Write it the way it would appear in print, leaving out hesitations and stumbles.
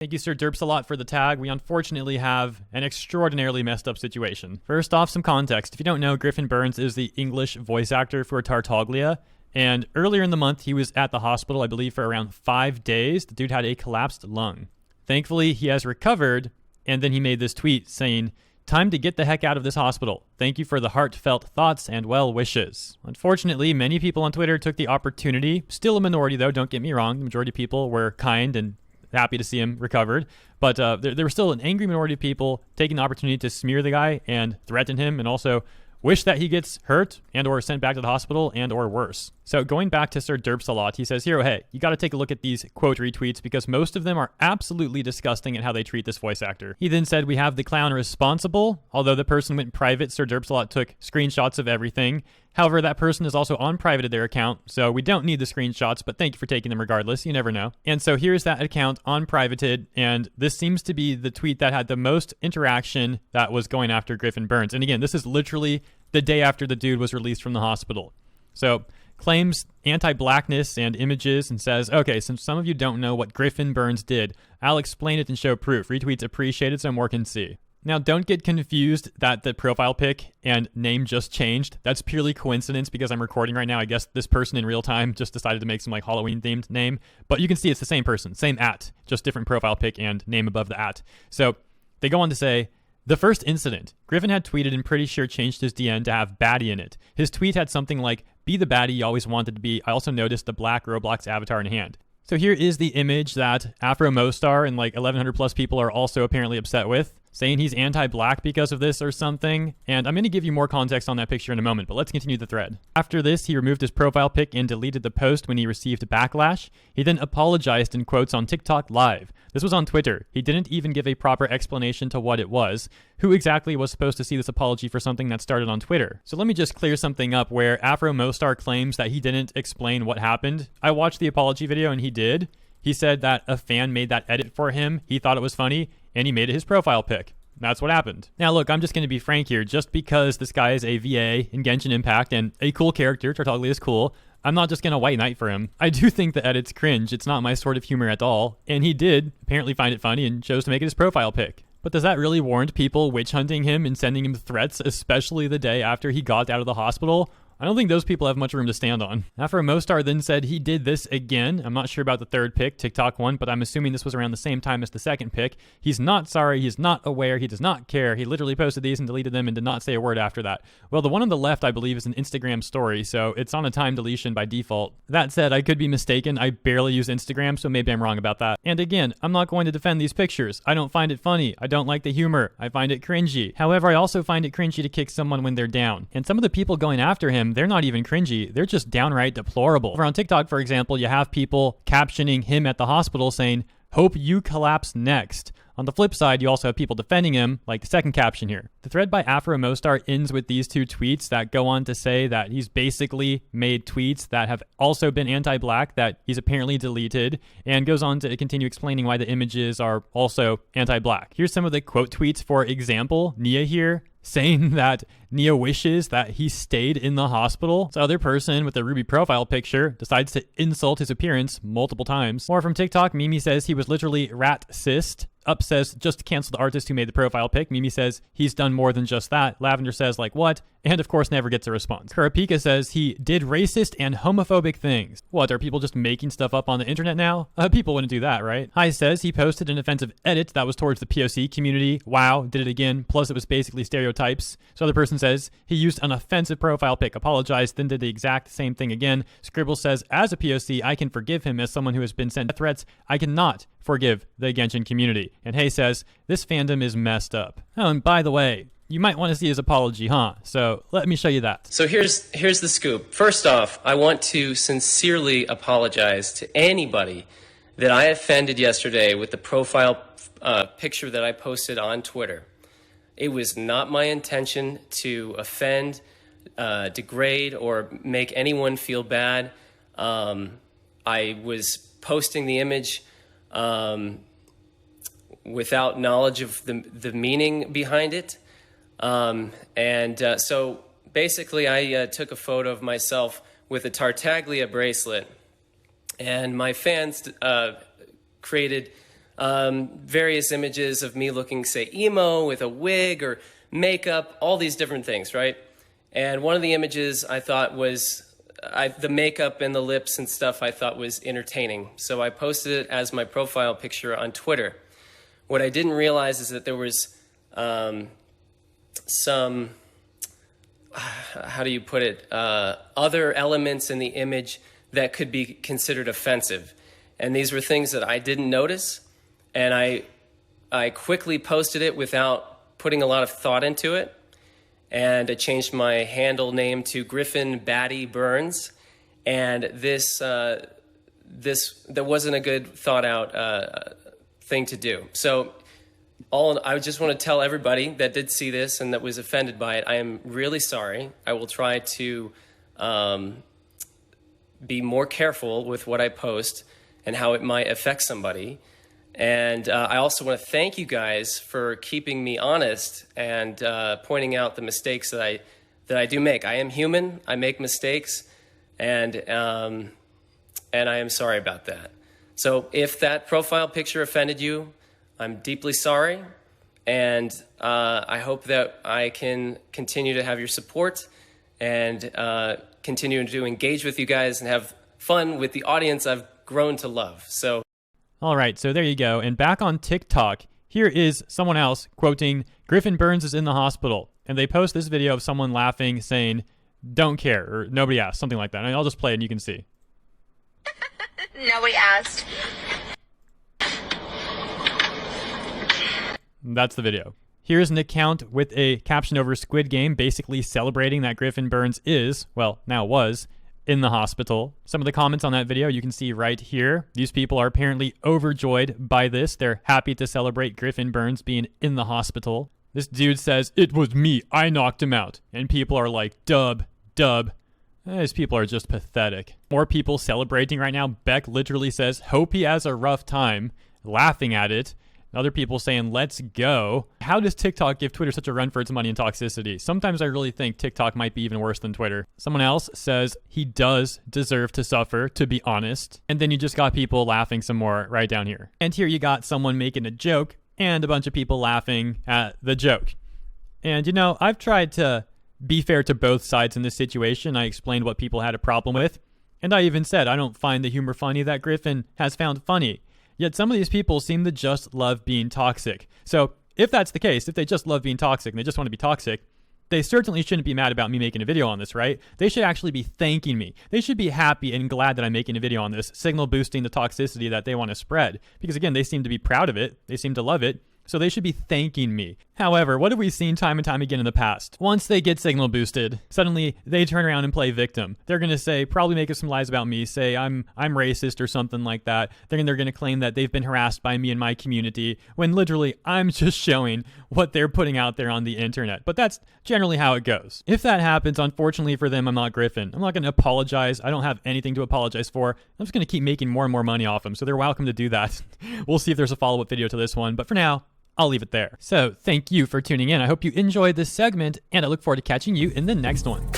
Thank you, SirDerpsalot, for the tag. We unfortunately have an extraordinarily messed up situation. First off, some context. If you don't know, Griffin Burns is the English voice actor for Tartaglia. And earlier in the month, he was at the hospital, I believe, for around 5 days. The dude had a collapsed lung. Thankfully, he has recovered. And then he made this tweet saying, "Time to get the heck out of this hospital. Thank you for the heartfelt thoughts and well wishes." Unfortunately, many people on Twitter took the opportunity, still a minority though, don't get me wrong. The majority of people were kind and happy to see him recovered. But there was still an angry minority of people taking the opportunity to smear the guy and threaten him and also wish that he gets hurt and or sent back to the hospital and or worse. So going back to SirDerpsalot, he says, "Hero, hey, you got to take a look at these quote retweets because most of them are absolutely disgusting at how they treat this voice actor." He then said, "We have the clown responsible. Although the person went private, SirDerpsalot took screenshots of everything. However, that person is also on-privated their account, so we don't need the screenshots, but thank you for taking them regardless. You never know." And so here's that account on-privated, and this seems to be the tweet that had the most interaction that was going after Griffin Burns. And again, this is literally the day after the dude was released from the hospital. So claims anti-blackness and images and says, "Okay, since some of you don't know what Griffin Burns did, I'll explain it and show proof. Retweets appreciated so more can see." Now, don't get confused that the profile pic and name just changed. That's purely coincidence because I'm recording right now. I guess this person in real time just decided to make some like Halloween themed name, but you can see it's the same person, same @ just different profile pic and name above the @. So they go on to say, "The first incident, Griffin had tweeted and pretty sure changed his DN to have baddie in it. His tweet had something like, 'Be the baddie you always wanted to be. I also noticed the black Roblox avatar in hand.'" So here is the image that afroemostar and like 1,100 plus people are also apparently upset with, saying he's anti-black because of this or something. And I'm going to give you more context on that picture in a moment, but let's continue the thread. After this, he removed his profile pic and deleted the post when he received backlash. He then apologized in quotes on TikTok Live. This was on Twitter. He didn't even give a proper explanation to what it was. Who exactly was supposed to see this apology for something that started on Twitter? So let me just clear something up where afroemostar claims that he didn't explain what happened. I watched the apology video and he did. He said that a fan made that edit for him. He thought it was funny and he made it his profile pic. That's what happened. Now, look, I'm just going to be frank here. Just because this guy is a VA in Genshin Impact and a cool character, Tartaglia is cool, I'm not just going to white knight for him. I do think the edit's cringe. It's not my sort of humor at all. And he did apparently find it funny and chose to make it his profile pic. But does that really warrant people witch hunting him and sending him threats, especially the day after he got out of the hospital? I don't think those people have much room to stand on. afroemostar then said he did this again. I'm not sure about the third pic, TikTok one, but I'm assuming this was around the same time as the second pic. He's not sorry, he's not aware, he does not care. He literally posted these and deleted them and did not say a word after that. Well, the one on the left, I believe, is an Instagram story, so it's on a time deletion by default. That said, I could be mistaken. I barely use Instagram, so maybe I'm wrong about that. And again, I'm not going to defend these pictures. I don't find it funny. I don't like the humor. I find it cringy. However, I also find it cringy to kick someone when they're down. And some of the people going after him, they're not even cringy. They're just downright deplorable. Over on TikTok, for example, you have people captioning him at the hospital saying, "Hope you collapse next." On the flip side, you also have people defending him, like the second caption here. The thread by afroemostar ends with these two tweets that go on to say that he's basically made tweets that have also been anti-black that he's apparently deleted, and goes on to continue explaining why the images are also anti-black. Here's some of the quote tweets. For example, Nia here saying that Nia wishes that he stayed in the hospital. This other person with a Ruby profile picture decides to insult his appearance multiple times. More from TikTok, Mimi says he was literally rat-cist. Up says, just cancel the artist who made the profile pic. Mimi says, he's done more than just that. Lavender says, like what? And of course never gets a response. Kurapika says he did racist and homophobic things. What, are people just making stuff up on the internet now? People wouldn't do that, right? Hi says he posted an offensive edit that was towards the POC community. Wow, did it again. Plus it was basically stereotypes. So other person says he used an offensive profile pic, apologized, then did the exact same thing again. Scribble says, as a POC, I can forgive him. As someone who has been sent death threats, I cannot forgive the Genshin community. And Hey says, this fandom is messed up. Oh, and by the way, you might want to see his apology, huh? So let me show you that. So here's the scoop. First off, I want to sincerely apologize to anybody that I offended yesterday with the profile picture that I posted on Twitter. It was not my intention to offend, degrade, or make anyone feel bad. I was posting the image without knowledge of the meaning behind it. So basically I took a photo of myself with a Tartaglia bracelet, and my fans created various images of me looking, say, emo with a wig or makeup, all these different things, right? And one of the images I thought was, the makeup and the lips and stuff I thought was entertaining. So I posted it as my profile picture on Twitter. What I didn't realize is that there was some, how do you put it, other elements in the image that could be considered offensive. And these were things that I didn't notice, and I quickly posted it without putting a lot of thought into it. And I changed my handle name to Griffin Burns, and that wasn't a good thought out thing to do. So I just want to tell everybody that did see this and that was offended by it, I am really sorry. I will try to be more careful with what I post and how it might affect somebody. And I also want to thank you guys for keeping me honest and pointing out the mistakes that I do make. I am human. I make mistakes, and I am sorry about that. So if that profile picture offended you, I'm deeply sorry, and I hope that I can continue to have your support and continue to engage with you guys and have fun with the audience I've grown to love. So. All right, so there you go. And back on TikTok, here is someone else quoting, "Griffin Burns is in the hospital." And they post this video of someone laughing, saying, "Don't care," or "Nobody asked," something like that. And I'll just play it and you can see. Nobody asked. That's the video. Here's an account with a caption over Squid Game, basically celebrating that Griffin Burns is, well, now was, in the hospital. Some of the comments on that video you can see right here. These people are apparently overjoyed by this. They're happy to celebrate Griffin Burns being in the hospital. This dude says, "It was me. I knocked him out." And people are like, dub. These people are just pathetic. More people celebrating right now. Beck literally says, "Hope he has a rough time," laughing at it. Other people saying, "Let's go." How does TikTok give Twitter such a run for its money and toxicity? Sometimes I really think TikTok might be even worse than Twitter. Someone else says he does deserve to suffer, to be honest. And then you just got people laughing some more right down here. And here you got someone making a joke and a bunch of people laughing at the joke. And you know, I've tried to be fair to both sides in this situation. I explained what people had a problem with. And I even said I don't find the humor funny that Griffin has found funny. Yet some of these people seem to just love being toxic. So if that's the case, if they just love being toxic and they just want to be toxic, they certainly shouldn't be mad about me making a video on this, right? They should actually be thanking me. They should be happy and glad that I'm making a video on this, signal boosting the toxicity that they want to spread. Because again, they seem to be proud of it. They seem to love it. So they should be thanking me. However, what have we seen time and time again in the past? Once they get signal boosted, suddenly they turn around and play victim. They're going to say, probably make up some lies about me, say I'm racist or something like that. They're going to claim that they've been harassed by me and my community, when literally I'm just showing what they're putting out there on the internet. But that's generally how it goes. If that happens, unfortunately for them, I'm not Griffin. I'm not going to apologize. I don't have anything to apologize for. I'm just going to keep making more and more money off them. So they're welcome to do that. We'll see if there's a follow-up video to this one. But for now, I'll leave it there. So thank you for tuning in. I hope you enjoyed this segment, and I look forward to catching you in the next one.